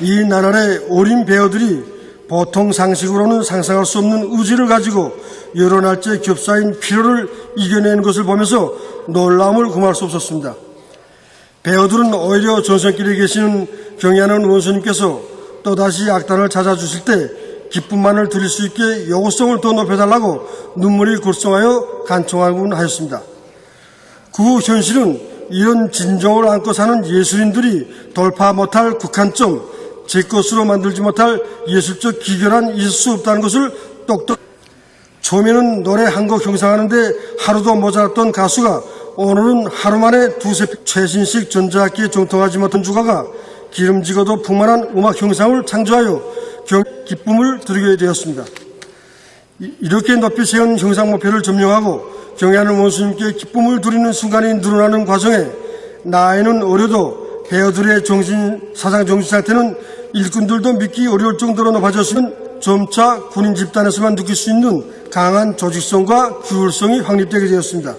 이 나날의 어린 배우들이 보통 상식으로는 상상할 수 없는 의지를 가지고 여러 날째 겹싸인 피로를 이겨내는 것을 보면서 놀라움을 금할 수 없었습니다. 배우들은 오히려 전선길에 계시는 경애하는 원수님께서 또다시 악단을 찾아주실 때 기쁨만을 드릴 수 있게 요구성을 더 높여달라고 눈물이 글썽하여 간청하곤 하였습니다. 그 현실은 이런 진정을 안고 사는 예술인들이 돌파 못할 국한점, 제 것으로 만들지 못할 예술적 기결한 있을 수 없다는 것을 똑똑. 처음에는 노래 한 곡 형성하는데 하루도 모자랐던 가수가 오늘은 하루 만에 두세 최신식 전자악기에 정통하지 못한 주가가 기름지고도 풍만한 음악 형상을 창조하여 기쁨을 드리게 되었습니다. 이렇게 높이 세운 형상 목표를 점령하고 경애하는 원수님께 기쁨을 드리는 순간이 늘어나는 과정에 나이는 어려도 배우들의 사상 정신 상태는 일꾼들도 믿기 어려울 정도로 높아졌으면 점차 군인 집단에서만 느낄 수 있는 강한 조직성과 규율성이 확립되게 되었습니다.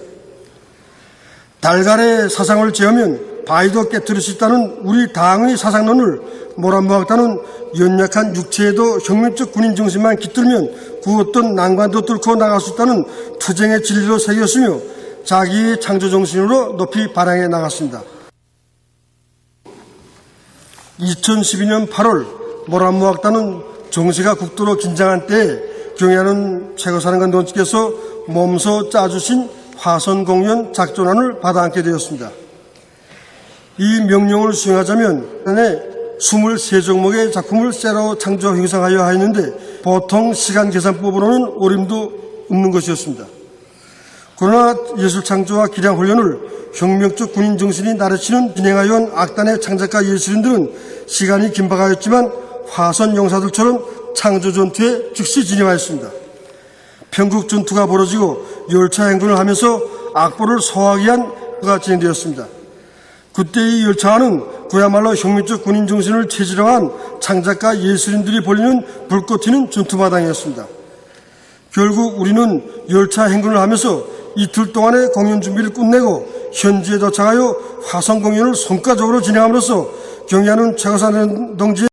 달걀의 사상을 제하면 바위도 깨뜨릴 수 있다는 우리 당의 사상론을 모란모악단은 연약한 육체에도 혁명적 군인 정신만 깃들면 그 어떤 난관도 뚫고 나갈 수 있다는 투쟁의 진리로 새겼으며 자기의 창조 정신으로 높이 발扬해 나갔습니다. 2012년 8월 모란모악단은 정세가 국도로 긴장한 때에 경애하는 최고사령관 동지께서 몸소 짜주신 화선공연 작전안을 받아안게 되었습니다. 이 명령을 수행하자면 23종목의 작품을 새로 창조 형성하여 하였는데 보통 시간 계산법으로는 어림도 없는 것이었습니다. 그러나 예술창조와 기량훈련을 혁명적 군인 정신이 나르치는 진행하여 온 악단의 창작가 예술인들은 시간이 긴박하였지만 화선 용사들처럼 창조전투에 즉시 진행하였습니다. 평국 전투가 벌어지고 열차 행군을 하면서 악보를 소화하기 위한 가 진행되었습니다. 그때 이 열차는 그야말로 혁명적 군인 정신을 체질화한 창작가 예술인들이 벌이는 불꽃 튀는 전투마당이었습니다. 결국 우리는 열차 행군을 하면서 이틀 동안의 공연 준비를 끝내고 현지에 도착하여 화성 공연을 성과적으로 진행함으로써 경애하는 최고사령 동지의